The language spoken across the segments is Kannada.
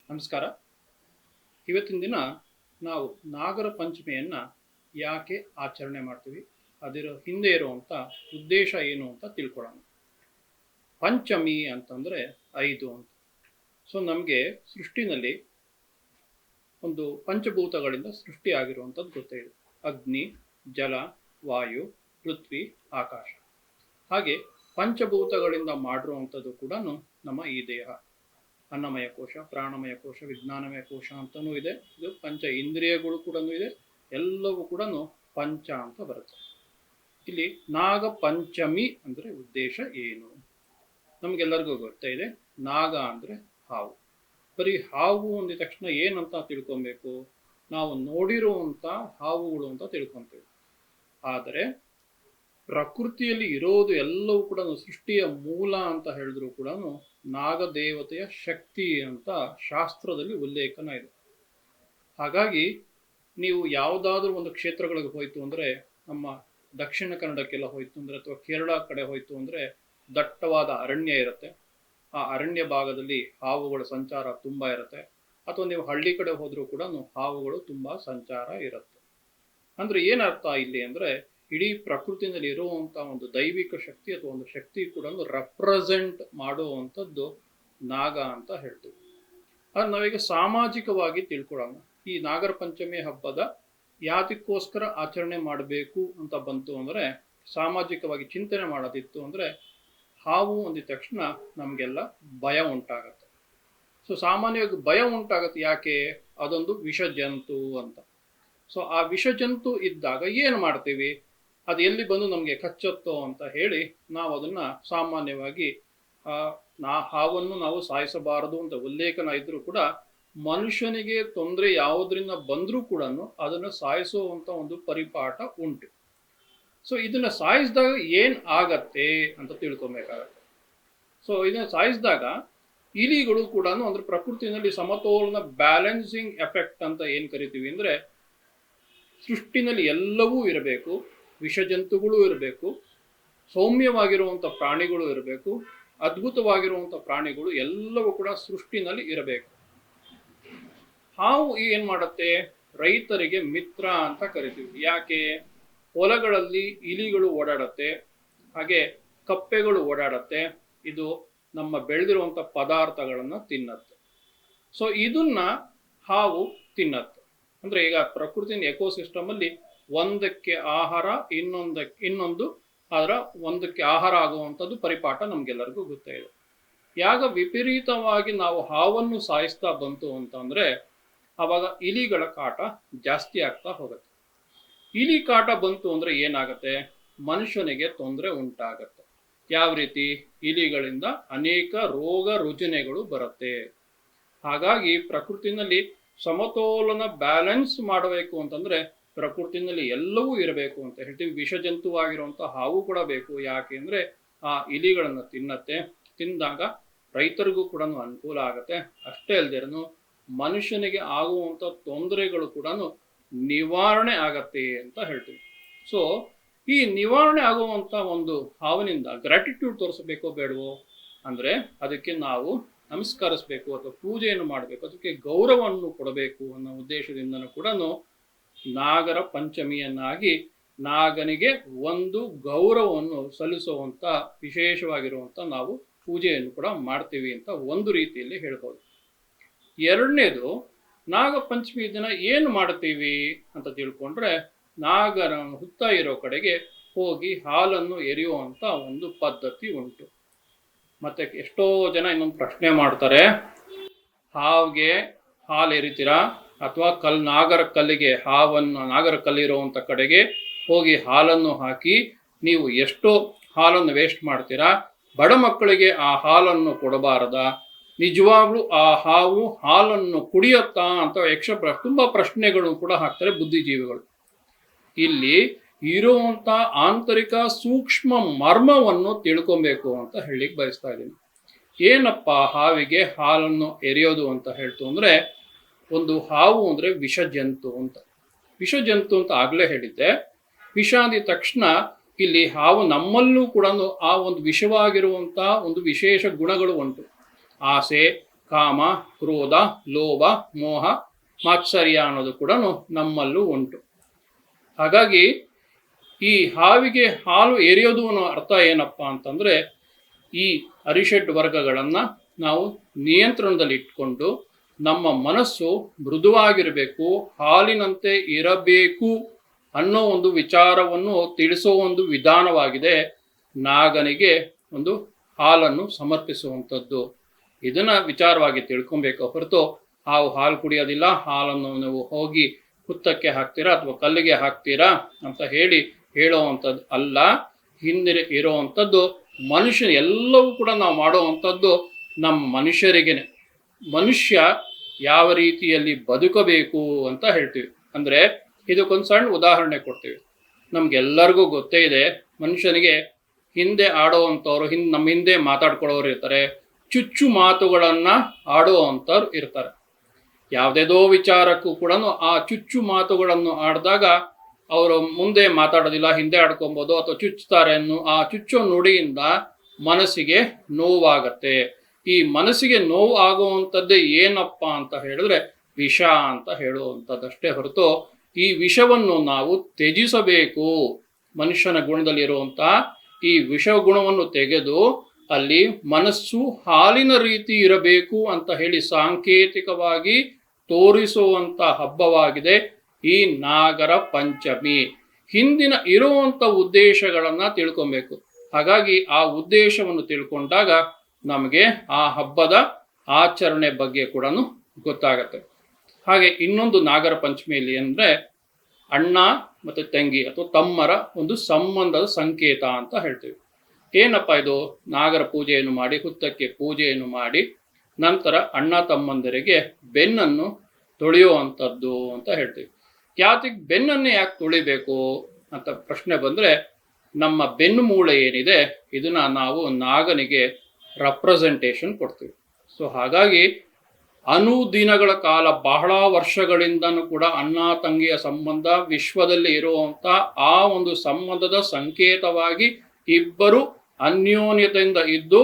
ನಮಸ್ಕಾರ. ಇವತ್ತಿನ ದಿನ ನಾವು ನಾಗರ ಪಂಚಮಿಯನ್ನು ಯಾಕೆ ಆಚರಣೆ ಮಾಡ್ತೀವಿ, ಅದರ ಹಿಂದೆ ಇರುವಂಥ ಉದ್ದೇಶ ಏನು ಅಂತ ತಿಳ್ಕೊಳ್ಳೋಣ. ಪಂಚಮಿ ಅಂತಂದರೆ 5 ಅಂತ. ಸೊ ನಮಗೆ ಸೃಷ್ಟಿನಲ್ಲಿ ಒಂದು ಪಂಚಭೂತಗಳಿಂದ ಸೃಷ್ಟಿ ಆಗಿರುವಂಥದ್ದು ಗೊತ್ತಿದೆ. ಅಗ್ನಿ, ಜಲ, ವಾಯು, ಪೃಥ್ವಿ, ಆಕಾಶ. ಹಾಗೆ ಪಂಚಭೂತಗಳಿಂದ ಮಾಡಿರುವಂಥದ್ದು ಕೂಡ ನಮ್ಮ ಈ ದೇಹ. ಅನ್ನಮಯ ಕೋಶ, ಪ್ರಾಣಮಯ ಕೋಶ, ವಿಜ್ಞಾನಮಯ ಕೋಶ ಅಂತಲೂ ಇದೆ. ಇದು ಪಂಚ ಇಂದ್ರಿಯಗಳು ಕೂಡ ಇದೆ. ಎಲ್ಲವೂ ಕೂಡ ಪಂಚ ಅಂತ ಬರುತ್ತೆ. ಇಲ್ಲಿ ನಾಗ ಪಂಚಮಿ ಅಂದರೆ ಉದ್ದೇಶ ಏನು? ನಮಗೆಲ್ಲರಿಗೂ ಗೊತ್ತೇ ಇದೆ. ನಾಗ ಅಂದರೆ ಹಾವು. ಬರೀ ಹಾವು ಅಂದಿದ ತಕ್ಷಣ ಏನಂತ ತಿಳ್ಕೊಬೇಕು? ನಾವು ನೋಡಿರುವಂಥ ಹಾವುಗಳು ಅಂತ ತಿಳ್ಕೊತೀವಿ. ಆದರೆ ಪ್ರಕೃತಿಯಲ್ಲಿ ಇರೋದು ಎಲ್ಲವೂ ಕೂಡ ಸೃಷ್ಟಿಯ ಮೂಲ ಅಂತ ಹೇಳಿದ್ರು ಕೂಡ ನಾಗದೇವತೆಯ ಶಕ್ತಿ ಅಂತ ಶಾಸ್ತ್ರದಲ್ಲಿ ಉಲ್ಲೇಖನ ಇದೆ. ಹಾಗಾಗಿ ನೀವು ಯಾವುದಾದ್ರೂ ಒಂದು ಕ್ಷೇತ್ರಗಳಿಗೆ ಹೋಯ್ತು ಅಂದರೆ, ನಮ್ಮ ದಕ್ಷಿಣ ಕನ್ನಡಕ್ಕೆಲ್ಲ ಹೋಯ್ತು ಅಂದರೆ ಅಥವಾ ಕೇರಳ ಕಡೆ ಹೋಯ್ತು ಅಂದರೆ ದಟ್ಟವಾದ ಅರಣ್ಯ ಇರುತ್ತೆ. ಆ ಅರಣ್ಯ ಭಾಗದಲ್ಲಿ ಹಾವುಗಳ ಸಂಚಾರ ತುಂಬ ಇರುತ್ತೆ. ಅಥವಾ ನೀವು ಹಳ್ಳಿ ಕಡೆ ಹೋದರೂ ಕೂಡ ಹಾವುಗಳು ತುಂಬ ಸಂಚಾರ ಇರುತ್ತೆ. ಅಂದರೆ ಏನರ್ಥ ಇಲ್ಲಿ ಅಂದರೆ, ಇಡೀ ಪ್ರಕೃತಿನಲ್ಲಿ ಇರುವಂಥ ಒಂದು ದೈವಿಕ ಶಕ್ತಿ ಅಥವಾ ಒಂದು ಶಕ್ತಿ ಕೂಡ ರೆಪ್ರೆಸೆಂಟ್ ಮಾಡುವಂಥದ್ದು ನಾಗ ಅಂತ ಹೇಳ್ತೀವಿ. ಅದು ನಾವೀಗ ಸಾಮಾಜಿಕವಾಗಿ ತಿಳ್ಕೊಳ್ಳೋಣ. ಈ ನಾಗರ ಪಂಚಮಿ ಹಬ್ಬದ ಯಾತಕ್ಕೋಸ್ಕರ ಆಚರಣೆ ಮಾಡಬೇಕು ಅಂತ ಬಂತು ಅಂದರೆ, ಸಾಮಾಜಿಕವಾಗಿ ಚಿಂತನೆ ಮಾಡೋದಿತ್ತು ಅಂದರೆ, ಹಾವು ಅಂದಿದ ತಕ್ಷಣ ನಮಗೆಲ್ಲ ಭಯ ಉಂಟಾಗತ್ತೆ. ಸೊ ಸಾಮಾನ್ಯವಾಗಿ ಭಯ ಉಂಟಾಗತ್ತೆ. ಯಾಕೆ? ಅದೊಂದು ವಿಷ ಜಂತು ಅಂತ. ಸೊ ಆ ವಿಷ ಜಂತು ಇದ್ದಾಗ ಏನು ಮಾಡ್ತೀವಿ? ಅದು ಎಲ್ಲಿ ಬಂದು ನಮಗೆ ಕಚ್ಚತ್ತೋ ಅಂತ ಹೇಳಿ ನಾವು ಅದನ್ನು ಸಾಮಾನ್ಯವಾಗಿ ಹಾವನ್ನು ನಾವು ಸಾಯಿಸಬಾರದು ಅಂತ ಉಲ್ಲೇಖನ ಇದ್ರೂ ಕೂಡ, ಮನುಷ್ಯನಿಗೆ ತೊಂದರೆ ಯಾವುದರಿಂದ ಬಂದರೂ ಕೂಡ ಅದನ್ನು ಸಾಯಿಸುವಂಥ ಒಂದು ಪರಿಪಾಠ ಉಂಟು. ಸೊ ಇದನ್ನು ಸಾಯಿಸಿದಾಗ ಏನು ಆಗತ್ತೆ ಅಂತ ತಿಳ್ಕೊಬೇಕಾಗತ್ತೆ. ಸೊ ಇದನ್ನು ಸಾಯಿಸಿದಾಗ ಇಲಿಗಳು ಕೂಡ ಅಂದರೆ ಪ್ರಕೃತಿನಲ್ಲಿ ಸಮತೋಲನ ಬ್ಯಾಲೆನ್ಸಿಂಗ್ ಎಫೆಕ್ಟ್ ಅಂತ ಏನು ಕರಿತೀವಿ ಅಂದರೆ, ಸೃಷ್ಟಿನಲ್ಲಿ ಎಲ್ಲವೂ ಇರಬೇಕು, ವಿಷಜಂತುಗಳು ಇರಬೇಕು, ಸೌಮ್ಯವಾಗಿರುವಂಥ ಪ್ರಾಣಿಗಳು ಇರಬೇಕು, ಅದ್ಭುತವಾಗಿರುವಂಥ ಪ್ರಾಣಿಗಳು ಎಲ್ಲವೂ ಕೂಡ ಸೃಷ್ಟಿನಲ್ಲಿ ಇರಬೇಕು. ಹಾವು ಏನು ಮಾಡುತ್ತೆ? ರೈತರಿಗೆ ಮಿತ್ರ ಅಂತ ಕರಿತೀವಿ. ಯಾಕೆ? ಹೊಲಗಳಲ್ಲಿ ಇಲಿಗಳು ಓಡಾಡತ್ತೆ, ಹಾಗೆ ಕಪ್ಪೆಗಳು ಓಡಾಡತ್ತೆ. ಇದು ನಮ್ಮ ಬೆಳೆದಿರುವಂಥ ಪದಾರ್ಥಗಳನ್ನು ತಿನ್ನತ್ತೆ. ಸೊ ಇದನ್ನ ಹಾವು ತಿನ್ನತ್ತೆ. ಅಂದರೆ ಈಗ ಪ್ರಕೃತಿನ ಎಕೋಸಿಸ್ಟಮಲ್ಲಿ ಒಂದಕ್ಕೆ ಆಹಾರ, ಇನ್ನೊಂದು ಅದರ ಒಂದಕ್ಕೆ ಆಹಾರ ಆಗುವಂಥದ್ದು ಪರಿಪಾಠ ನಮಗೆಲ್ಲರಿಗೂ ಗೊತ್ತೇ ಇದೆ. ಯಾಗ ವಿಪರೀತವಾಗಿ ನಾವು ಹಾವನ್ನು ಸಾಯಿಸ್ತಾ ಬಂತು ಅಂತಂದರೆ, ಆವಾಗ ಇಲಿಗಳ ಕಾಟ ಜಾಸ್ತಿ ಆಗ್ತಾ ಹೋಗುತ್ತೆ. ಇಲಿ ಕಾಟ ಬಂತು ಅಂದರೆ ಏನಾಗುತ್ತೆ? ಮನುಷ್ಯನಿಗೆ ತೊಂದರೆ ಉಂಟಾಗತ್ತೆ. ಯಾವ ರೀತಿ? ಇಲಿಗಳಿಂದ ಅನೇಕ ರೋಗ ರುಜಿನಗಳು ಬರುತ್ತೆ. ಹಾಗಾಗಿ ಪ್ರಕೃತಿನಲ್ಲಿ ಸಮತೋಲನ ಬ್ಯಾಲೆನ್ಸ್ ಮಾಡಬೇಕು ಅಂತಂದರೆ ಪ್ರಕೃತಿನಲ್ಲಿ ಎಲ್ಲವೂ ಇರಬೇಕು ಅಂತ ಹೇಳ್ತೀವಿ. ವಿಷಜಂತುವಾಗಿರುವಂಥ ಹಾವು ಕೂಡ ಬೇಕು. ಯಾಕೆ ಅಂದರೆ ಆ ಇಲಿಗಳನ್ನು ತಿನ್ನತ್ತೆ. ತಿಂದಾಗ ರೈತರಿಗೂ ಕೂಡ ಅನುಕೂಲ ಆಗುತ್ತೆ. ಅಷ್ಟೇ ಅಲ್ಲದೇನು ಮನುಷ್ಯನಿಗೆ ಆಗುವಂಥ ತೊಂದರೆಗಳು ಕೂಡ ನಿವಾರಣೆ ಆಗತ್ತೆ ಅಂತ ಹೇಳ್ತೀವಿ. ಸೊ ಈ ನಿವಾರಣೆ ಆಗುವಂಥ ಒಂದು ಹಾವಿನಿಂದ ಗ್ರ್ಯಾಟಿಟ್ಯೂಡ್ ತೋರಿಸಬೇಕೋ ಬೇಡವೋ ಅಂದರೆ, ಅದಕ್ಕೆ ನಾವು ನಮಸ್ಕರಿಸಬೇಕು ಅಥವಾ ಪೂಜೆಯನ್ನು ಮಾಡಬೇಕು, ಅದಕ್ಕೆ ಗೌರವವನ್ನು ಕೊಡಬೇಕು ಅನ್ನೋ ಉದ್ದೇಶದಿಂದನೂ ಕೂಡ ನಾಗರ ಪಂಚಮಿಯನ್ನಾಗಿ ನಾಗನಿಗೆ ಒಂದು ಗೌರವವನ್ನು ಸಲ್ಲಿಸುವಂಥ ವಿಶೇಷವಾಗಿರುವಂಥ ನಾವು ಪೂಜೆಯನ್ನು ಕೂಡ ಮಾಡ್ತೀವಿ ಅಂತ ಒಂದು ರೀತಿಯಲ್ಲಿ ಹೇಳ್ಬೋದು. ಎರಡನೇದು, ನಾಗ ಪಂಚಮಿ ದಿನ ಏನು ಮಾಡ್ತೀವಿ ಅಂತ ತಿಳ್ಕೊಂಡ್ರೆ, ನಾಗರ ಹುತ್ತ ಇರೋ ಕಡೆಗೆ ಹೋಗಿ ಹಾಲನ್ನು ಎರೆಯುವಂಥ ಒಂದು ಪದ್ಧತಿ ಉಂಟು. ಮತ್ತೆ ಎಷ್ಟೋ ಜನ ಇನ್ನೊಂದು ಪ್ರಶ್ನೆ ಮಾಡ್ತಾರೆ, ಹಾವಿಗೆ ಹಾಲು ಎರಿತೀರಾ ಅಥವಾ ನಾಗರ ಕಲ್ಲಿಗೆ ನಾಗರ ಕಲ್ಲಿರುವಂಥ ಕಡೆಗೆ ಹೋಗಿ ಹಾಲನ್ನು ಹಾಕಿ ನೀವು ಎಷ್ಟೋ ಹಾಲನ್ನು ವೇಸ್ಟ್ ಮಾಡ್ತೀರಾ? ಬಡ ಮಕ್ಕಳಿಗೆ ಆ ಹಾಲನ್ನು ಕೊಡಬಾರದಾ? ನಿಜವಾಗ್ಲೂ ಆ ಹಾವು ಹಾಲನ್ನು ಕುಡಿಯುತ್ತಾ ಅಂತ ತುಂಬ ಪ್ರಶ್ನೆಗಳು ಕೂಡ ಹಾಕ್ತಾರೆ ಬುದ್ಧಿಜೀವಿಗಳು. ಇಲ್ಲಿ ಇರುವಂಥ ಆಂತರಿಕ ಸೂಕ್ಷ್ಮ ಮರ್ಮವನ್ನು ತಿಳ್ಕೊಬೇಕು ಅಂತ ಹೇಳಿಕ್ಕೆ ಬಯಸ್ತಾ ಇದ್ದೀನಿ. ಏನಪ್ಪ ಹಾವಿಗೆ ಹಾಲನ್ನು ಎರೆಯೋದು ಅಂತ ಹೇಳ್ತು ಅಂದರೆ, ಒಂದು ಹಾವು ಅಂದರೆ ವಿಷಜಂತು ಅಂತ. ವಿಷಜಂತು ಅಂತ ಆಗಲೇ ಹೇಳಿದ್ದೆ. ವಿಷ ಅಂದಿದ ತಕ್ಷಣ ಇಲ್ಲಿ ಹಾವು ನಮ್ಮಲ್ಲೂ ಕೂಡ ಆ ಒಂದು ವಿಷವಾಗಿರುವಂಥ ಒಂದು ವಿಶೇಷ ಗುಣಗಳು ಉಂಟು. ಆಸೆ, ಕಾಮ, ಕ್ರೋಧ, ಲೋಭ, ಮೋಹ, ಮಾತ್ಸರ್ಯ ಅನ್ನೋದು ಕೂಡ ನಮ್ಮಲ್ಲೂ ಉಂಟು. ಹಾಗಾಗಿ ಈ ಹಾವಿಗೆ ಹಾಲು ಎರೆಯೋದು ಅನ್ನೋ ಅರ್ಥ ಏನಪ್ಪ ಅಂತಂದರೆ, ಈ ಅರಿಷಡ್ ವರ್ಗಗಳನ್ನು ನಾವು ನಿಯಂತ್ರಣದಲ್ಲಿ ಇಟ್ಕೊಂಡು ನಮ್ಮ ಮನಸ್ಸು ಮೃದುವಾಗಿರಬೇಕು, ಹಾಲಿನಂತೆ ಇರಬೇಕು ಅನ್ನೋ ಒಂದು ವಿಚಾರವನ್ನು ತಿಳಿಸೋ ಒಂದು ವಿಧಾನವಾಗಿದೆ ನಾಗನಿಗೆ ಒಂದು ಹಾಲನ್ನು ಸಮರ್ಪಿಸುವಂಥದ್ದು. ಇದನ್ನ ವಿಚಾರವಾಗಿ ತಿಳ್ಕೊಬೇಕು ಹೊರತು ಹಾಲು ಕುಡಿಯೋದಿಲ್ಲ, ಹಾಲನ್ನು ನೀವು ಹೋಗಿ ಹುತ್ತಕ್ಕೆ ಹಾಕ್ತೀರಾ ಅಥವಾ ಕಲ್ಲಿಗೆ ಹಾಕ್ತೀರಾ ಅಂತ ಹೇಳುವಂಥದ್ದು ಅಲ್ಲ. ಹಿಂದೆ ಇರುವಂಥದ್ದು ಮನುಷ್ಯ ಎಲ್ಲವೂ ಕೂಡ ನಾವು ಮಾಡುವಂಥದ್ದು ನಮ್ಮ ಮನುಷ್ಯರಿಗೇನೆ. ಮನುಷ್ಯ ಯಾವ ರೀತಿಯಲ್ಲಿ ಬದುಕಬೇಕು ಅಂತ ಹೇಳ್ತೀವಿ. ಅಂದರೆ ಇದಕ್ಕೊಂದು ಸಣ್ಣ ಉದಾಹರಣೆ ಕೊಡ್ತೀವಿ. ನಮ್ಗೆಲ್ಲರಿಗೂ ಗೊತ್ತೇ ಇದೆ, ಮನುಷ್ಯನಿಗೆ ಹಿಂದೆ ಆಡೋವಂಥವ್ರು, ನಮ್ಮ ಹಿಂದೆ ಮಾತಾಡ್ಕೊಳ್ಳೋರು ಇರ್ತಾರೆ, ಚುಚ್ಚು ಮಾತುಗಳನ್ನು ಆಡುವಂಥವ್ರು ಇರ್ತಾರೆ. ಯಾವುದೇದೋ ವಿಚಾರಕ್ಕೂ ಕೂಡ ಆ ಚುಚ್ಚು ಮಾತುಗಳನ್ನು ಆಡಿದಾಗ ಅವರು ಮುಂದೆ ಮಾತಾಡೋದಿಲ್ಲ, ಹಿಂದೆ ಆಡ್ಕೊಬೋದು ಅಥವಾ ಚುಚ್ಚುತ್ತಾರೆ ಆ ಚುಚ್ಚೋ ನುಡಿಯಿಂದ ಮನಸ್ಸಿಗೆ ನೋವಾಗತ್ತೆ. ಈ ಮನಸ್ಸಿಗೆ ನೋವು ಆಗುವಂಥದ್ದೇ ಏನಪ್ಪ ಅಂತ ಹೇಳಿದ್ರೆ ವಿಷ ಅಂತ ಹೇಳುವಂಥದ್ದಷ್ಟೇ ಹೊರತು ಈ ವಿಷವನ್ನು ನಾವು ತ್ಯಜಿಸಬೇಕು. ಮನುಷ್ಯನ ಗುಣದಲ್ಲಿರುವಂಥ ಈ ವಿಷ ಗುಣವನ್ನು ತೆಗೆದು ಅಲ್ಲಿ ಮನಸ್ಸು ಹಾಲಿನ ರೀತಿ ಇರಬೇಕು ಅಂತ ಹೇಳಿ ಸಾಂಕೇತಿಕವಾಗಿ ತೋರಿಸುವಂಥ ಹಬ್ಬವಾಗಿದೆ ಈ ನಾಗರ ಪಂಚಮಿ. ಹಿಂದಿನ ಇರುವಂಥ ಉದ್ದೇಶಗಳನ್ನು ತಿಳ್ಕೊಬೇಕು. ಹಾಗಾಗಿ ಆ ಉದ್ದೇಶವನ್ನು ತಿಳ್ಕೊಂಡಾಗ ನಮಗೆ ಆ ಹಬ್ಬದ ಆಚರಣೆ ಬಗ್ಗೆ ಕೂಡ ಗೊತ್ತಾಗತ್ತೆ. ಹಾಗೆ ಇನ್ನೊಂದು ನಾಗರ ಪಂಚಮಿಯಲ್ಲಿ ಅಂದರೆ ಅಣ್ಣ ಮತ್ತು ತಂಗಿ ಅಥವಾ ತಮ್ಮರ ಒಂದು ಸಂಬಂಧದ ಸಂಕೇತ ಅಂತ ಹೇಳ್ತೀವಿ. ಏನಪ್ಪ ಇದು? ನಾಗರ ಪೂಜೆಯನ್ನು ಮಾಡಿ, ಹುತ್ತಕ್ಕೆ ಪೂಜೆಯನ್ನು ಮಾಡಿ, ನಂತರ ಅಣ್ಣ ತಮ್ಮಂದರಿಗೆ ಬೆನ್ನನ್ನು ತೊಳೆಯುವಂಥದ್ದು ಅಂತ ಹೇಳ್ತೀವಿ. ಯಾತಿಗೆ ಬೆನ್ನನ್ನೇ ಯಾಕೆ ತೊಳಿಬೇಕು ಅಂತ ಪ್ರಶ್ನೆ ಬಂದರೆ, ನಮ್ಮ ಬೆನ್ನು ಮೂಳೆ ಏನಿದೆ ಇದನ್ನ ನಾವು ನಾಗನಿಗೆ ರೆಪ್ರೆಸೆಂಟೇಷನ್ ಕೊಡ್ತೀವಿ. ಸೊ ಹಾಗಾಗಿ ಅನುದಿನಗಳ ಕಾಲ, ಬಹಳ ವರ್ಷಗಳಿಂದನೂ ಕೂಡ ಅಣ್ಣ ತಂಗಿಯ ಸಂಬಂಧ ವಿಶ್ವದಲ್ಲಿ ಇರುವಂಥ ಆ ಒಂದು ಸಂಬಂಧದ ಸಂಕೇತವಾಗಿ ಇಬ್ಬರು ಅನ್ಯೋನ್ಯತೆಯಿಂದ ಇದ್ದು,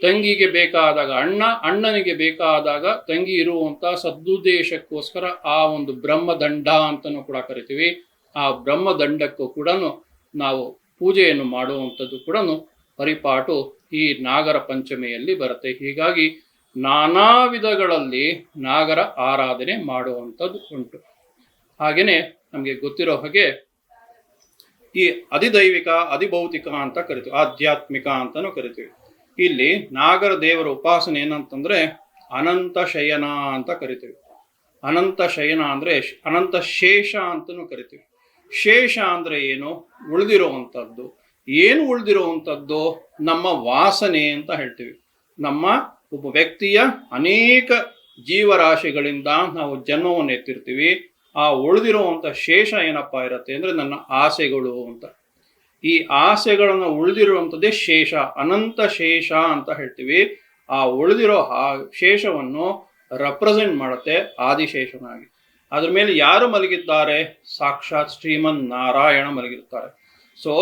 ತಂಗಿಗೆ ಬೇಕಾದಾಗ ಅಣ್ಣ, ಅಣ್ಣನಿಗೆ ಬೇಕಾದಾಗ ತಂಗಿ ಇರುವಂಥ ಸದುದ್ದೇಶಕ್ಕೋಸ್ಕರ ಆ ಒಂದು ಬ್ರಹ್ಮದಂಡ ಅಂತಲೂ ಕೂಡ ಕರಿತೀವಿ. ಆ ಬ್ರಹ್ಮದಂಡಕ್ಕೂ ಕೂಡ ನಾವು ಪೂಜೆಯನ್ನು ಮಾಡುವಂಥದ್ದು ಕೂಡ ಪರಿಪಾಟು ಈ ನಾಗರ ಪಂಚಮಿಯಲ್ಲಿ ಬರುತ್ತೆ. ಹೀಗಾಗಿ ನಾನಾ ವಿಧಗಳಲ್ಲಿ ನಾಗರ ಆರಾಧನೆ ಮಾಡುವಂಥದ್ದು ಉಂಟು. ಹಾಗೆಯೇ ನಮಗೆ ಗೊತ್ತಿರೋ ಹಾಗೆ ಈ ಅಧಿದೈವಿಕ, ಅಧಿಭೌತಿಕ ಅಂತ ಕರಿತೀವಿ, ಆಧ್ಯಾತ್ಮಿಕ ಅಂತಲೂ ಕರಿತೀವಿ. ಇಲ್ಲಿ ನಾಗರ ದೇವರ ಉಪಾಸನೆ ಏನಂತಂದ್ರೆ ಅನಂತ ಶಯನ ಅಂತ ಕರಿತೀವಿ. ಅನಂತ ಶಯನ ಅಂದ್ರೆ ಅನಂತ ಶೇಷ ಅಂತಲೂ ಕರಿತೀವಿ. ಶೇಷ ಅಂದ್ರೆ ಏನು? ಉಳಿದಿರುವಂಥದ್ದು. ಏನು ಉಳಿದಿರುವಂಥದ್ದು? ನಮ್ಮ ವಾಸನೆ ಅಂತ ಹೇಳ್ತೀವಿ. ನಮ್ಮ ಒಬ್ಬ ವ್ಯಕ್ತಿಯ ಅನೇಕ ಜೀವರಾಶಿಗಳಿಂದ ನಾವು ಜನ್ಮವನ್ನು ಎತ್ತಿರ್ತೀವಿ. ಆ ಉಳಿದಿರುವಂಥ ಶೇಷ ಏನಪ್ಪ ಇರುತ್ತೆ ಅಂದರೆ ನನ್ನ ಆಸೆಗಳು ಅಂತ. ಈ ಆಸೆಗಳನ್ನು ಉಳಿದಿರುವಂಥದ್ದೇ ಶೇಷ, ಅನಂತ ಶೇಷ ಅಂತ ಹೇಳ್ತೀವಿ. ಆ ಉಳಿದಿರೋ ಶೇಷವನ್ನು ರೆಪ್ರೆಸೆಂಟ್ ಮಾಡುತ್ತೆ ಆದಿಶೇಷನಾಗಿ. ಅದ್ರ ಮೇಲೆ ಯಾರು ಮಲಗಿದ್ದಾರೆ? ಸಾಕ್ಷಾತ್ ಶ್ರೀಮನ್ ನಾರಾಯಣ ಮಲಗಿರ್ತಾರೆ. ಸೊ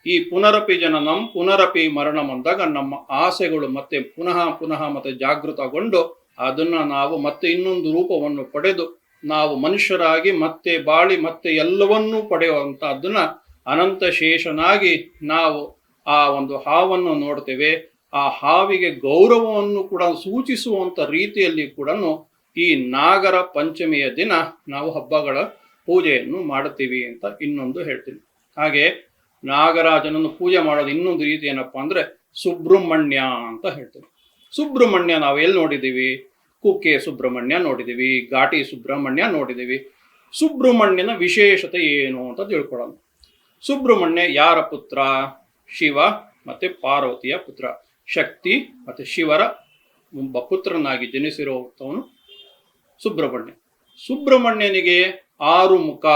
ಈ ಪುನರಪಿ ಜನನಂ ಪುನರಪಿ ಮರಣಂ ಅಂದಾಗ ನಮ್ಮ ಆಸೆಗಳು ಮತ್ತೆ ಪುನಃ ಮತ್ತೆ ಜಾಗೃತಗೊಂಡು ಅದನ್ನು ನಾವು ಮತ್ತೆ ಇನ್ನೊಂದು ರೂಪವನ್ನು ಪಡೆದು ನಾವು ಮನುಷ್ಯರಾಗಿ ಮತ್ತೆ ಬಾಳಿ ಮತ್ತೆ ಎಲ್ಲವನ್ನೂ ಪಡೆಯುವಂಥ ಅದನ್ನ ಅನಂತ ಶೇಷನಾಗಿ ನಾವು ಆ ಒಂದು ಹಾವನ್ನು ನೋಡ್ತೇವೆ. ಆ ಹಾವಿಗೆ ಗೌರವವನ್ನು ಕೂಡ ಸೂಚಿಸುವಂಥ ರೀತಿಯಲ್ಲಿ ಕೂಡ ಈ ನಾಗರ ಪಂಚಮಿಯ ದಿನ ನಾವು ಹಬ್ಬಗಳ ಪೂಜೆಯನ್ನು ಮಾಡುತ್ತೀವಿ ಅಂತ ಇನ್ನೊಂದು ಹೇಳ್ತೀನಿ. ಹಾಗೆ ನಾಗರಾಜನನ್ನು ಪೂಜೆ ಮಾಡೋದು ಇನ್ನೊಂದು ರೀತಿ ಏನಪ್ಪ ಅಂದರೆ ಸುಬ್ರಹ್ಮಣ್ಯ ಅಂತ ಹೇಳ್ತೀವಿ. ಸುಬ್ರಹ್ಮಣ್ಯ ನಾವು ಎಲ್ಲಿ ನೋಡಿದ್ದೀವಿ? ಕುಕ್ಕೆ ಸುಬ್ರಹ್ಮಣ್ಯ ನೋಡಿದ್ದೀವಿ, ಘಾಟಿ ಸುಬ್ರಹ್ಮಣ್ಯ ನೋಡಿದ್ದೀವಿ. ಸುಬ್ರಹ್ಮಣ್ಯನ ವಿಶೇಷತೆ ಏನು ಅಂತ ತಿಳ್ಕೊಳ್ಳೋಣ. ಸುಬ್ರಹ್ಮಣ್ಯ ಯಾರ ಪುತ್ರ? ಶಿವ ಮತ್ತು ಪಾರ್ವತಿಯ ಪುತ್ರ. ಶಕ್ತಿ ಮತ್ತು ಶಿವರ ಒಬ್ಬ ಪುತ್ರನಾಗಿ ಜನಿಸಿರುವಂಥವನು ಸುಬ್ರಹ್ಮಣ್ಯ. ಸುಬ್ರಹ್ಮಣ್ಯನಿಗೆ 6 ಮುಖ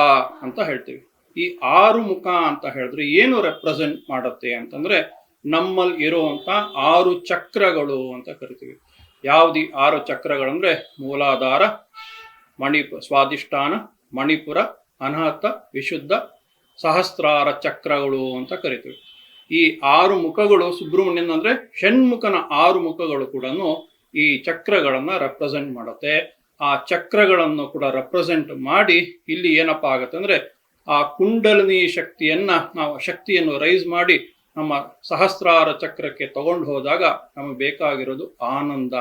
ಅಂತ ಹೇಳ್ತೀವಿ. ಈ 6 ಮುಖ ಅಂತ ಹೇಳಿದ್ರೆ ಏನು ರೆಪ್ರೆಸೆಂಟ್ ಮಾಡುತ್ತೆ ಅಂತಂದ್ರೆ ನಮ್ಮಲ್ಲಿ ಇರುವಂಥ 6 ಚಕ್ರಗಳು ಅಂತ ಕರಿತೀವಿ. ಯಾವ್ದು 6 ಚಕ್ರಗಳಂದ್ರೆ ಮೂಲಾಧಾರ, ಸ್ವಾಧಿಷ್ಠಾನ, ಮಣಿಪುರ, ಅನಾಹತ, ವಿಶುದ್ಧ, ಸಹಸ್ರಾರ ಚಕ್ರಗಳು ಅಂತ ಕರಿತೀವಿ. ಈ 6 ಮುಖಗಳು ಸುಬ್ರಹ್ಮಣ್ಯನ ಅಂದ್ರೆ ಷಣ್ಮುಖನ 6 ಮುಖಗಳು ಕೂಡ ಈ ಚಕ್ರಗಳನ್ನ ರೆಪ್ರೆಸೆಂಟ್ ಮಾಡುತ್ತೆ. ಆ ಚಕ್ರಗಳನ್ನು ಕೂಡ ರೆಪ್ರೆಸೆಂಟ್ ಮಾಡಿ ಇಲ್ಲಿ ಏನಪ್ಪಾ ಆಗತ್ತೆ ಅಂದ್ರೆ ಆ ಕುಂಡಲಿನಿ ಶಕ್ತಿಯನ್ನು ರೈಸ್ ಮಾಡಿ ನಮ್ಮ ಸಹಸ್ರಾರ ಚಕ್ರಕ್ಕೆ ತಗೊಂಡು ಹೋದಾಗ ನಮಗೆ ಬೇಕಾಗಿರೋದು ಆನಂದ.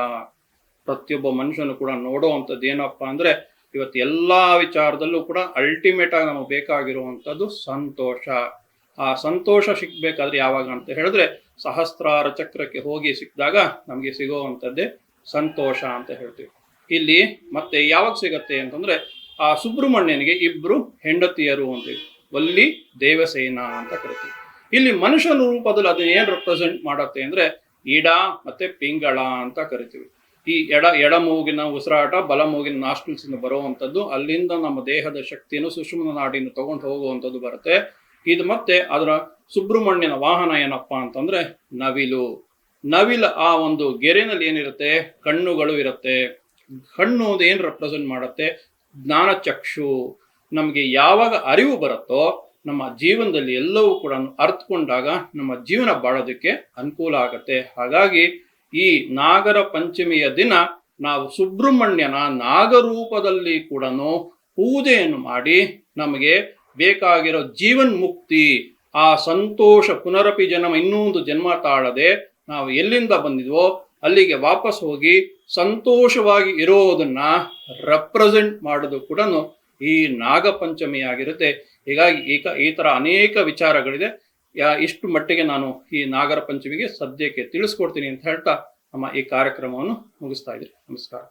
ಪ್ರತಿಯೊಬ್ಬ ಮನುಷ್ಯನು ಕೂಡ ನೋಡುವಂಥದ್ದು ಏನಪ್ಪಾ ಅಂದ್ರೆ ಇವತ್ತು ಎಲ್ಲಾ ವಿಚಾರದಲ್ಲೂ ಕೂಡ ಅಲ್ಟಿಮೇಟ್ ಆಗಿ ನಮಗೆ ಬೇಕಾಗಿರುವಂಥದ್ದು ಸಂತೋಷ. ಆ ಸಂತೋಷ ಸಿಗ್ಬೇಕಾದ್ರೆ ಯಾವಾಗ ಅಂತ ಹೇಳಿದ್ರೆ ಸಹಸ್ರಾರ ಚಕ್ರಕ್ಕೆ ಹೋಗಿ ಸಿಕ್ಕಿದಾಗ ನಮಗೆ ಸಿಗುವಂಥದ್ದೇ ಸಂತೋಷ ಅಂತ ಹೇಳ್ತೀವಿ. ಇಲ್ಲಿ ಮತ್ತೆ ಯಾವಾಗ ಸಿಗತ್ತೆ ಅಂತಂದ್ರೆ ಆ ಸುಬ್ರಹ್ಮಣ್ಯನಿಗೆ ಇಬ್ರು ಹೆಂಡತಿಯರು ಅಂತೀವಿ, ವಲ್ಲಿ ದೇವಸೇನ ಅಂತ ಕರಿತೀವಿ. ಇಲ್ಲಿ ಮನುಷ್ಯನ ರೂಪದಲ್ಲಿ ಅದನ್ನ ಏನ್ ರೆಪ್ರೆಸೆಂಟ್ ಮಾಡತ್ತೆ ಅಂದ್ರೆ ಇಡ ಮತ್ತೆ ಪಿಂಗಳ ಅಂತ ಕರಿತೀವಿ. ಈ ಎಡ ಮೂಗಿನ ಉಸಿರಾಟ ಬಲ ಮೂಗಿನ ನಾಸ್ಟ್ರಿಲ್ಸ್ ಇಂದ ಬರುವಂತದ್ದು, ಅಲ್ಲಿಂದ ನಮ್ಮ ದೇಹದ ಶಕ್ತಿಯನ್ನು ಸುಷುಮ್ನ ನಾಡಿನ ತಗೊಂಡು ಹೋಗುವಂಥದ್ದು ಬರುತ್ತೆ. ಇದು ಮತ್ತೆ ಅದರ ಸುಬ್ರಹ್ಮಣ್ಯನ ವಾಹನ ಏನಪ್ಪಾ ಅಂತಂದ್ರೆ ನವಿಲ ಆ ಒಂದು ಗೆರೆನಲ್ಲಿ ಏನಿರುತ್ತೆ, ಕಣ್ಣುಗಳು ಇರುತ್ತೆ. ಕಣ್ಣು ಏನ್ ರೆಪ್ರೆಸೆಂಟ್ ಮಾಡುತ್ತೆ, ಜ್ಞಾನ ಚಕ್ಷು. ನಮಗೆ ಯಾವಾಗ ಅರಿವು ಬರುತ್ತೋ ನಮ್ಮ ಜೀವನದಲ್ಲಿ ಎಲ್ಲವೂ ಕೂಡ ಅರ್ಥಕೊಂಡಾಗ ನಮ್ಮ ಜೀವನ ಬಾಳೋದಕ್ಕೆ ಅನುಕೂಲ ಆಗತ್ತೆ. ಹಾಗಾಗಿ ಈ ನಾಗರ ಪಂಚಮಿಯ ದಿನ ನಾವು ಸುಬ್ರಹ್ಮಣ್ಯನ ನಾಗರೂಪದಲ್ಲಿ ಕೂಡ ಪೂಜೆಯನ್ನು ಮಾಡಿ ನಮಗೆ ಬೇಕಾಗಿರೋ ಜೀವನ್ ಮುಕ್ತಿ, ಆ ಸಂತೋಷ, ಪುನರಪಿ ಜನ್ಮ, ಇನ್ನೊಂದು ಜನ್ಮ ತಾಳದೆ ನಾವು ಎಲ್ಲಿಂದ ಬಂದಿದ್ವೋ ಅಲ್ಲಿಗೆ ವಾಪಸ್ ಹೋಗಿ ಸಂತೋಷವಾಗಿ ಇರೋದನ್ನ ರೆಪ್ರೆಸೆಂಟ್ ಮಾಡೋದು ಕೂಡ ಈ ನಾಗಪಂಚಮಿ ಆಗಿರುತ್ತೆ. ಹೀಗಾಗಿ ಈ ತರ ಅನೇಕ ವಿಚಾರಗಳಿದೆ. ಇಷ್ಟು ಮಟ್ಟಿಗೆ ನಾನು ಈ ನಾಗರ ಪಂಚಮಿಗೆ ಸದ್ಯಕ್ಕೆ ತಿಳಿಸ್ಕೊಡ್ತೀನಿ ಅಂತ ಹೇಳ್ತಾ ನಮ್ಮ ಈ ಕಾರ್ಯಕ್ರಮವನ್ನು ಮುಗಿಸ್ತಾ ಇದ್ದೀನಿ. ನಮಸ್ಕಾರ.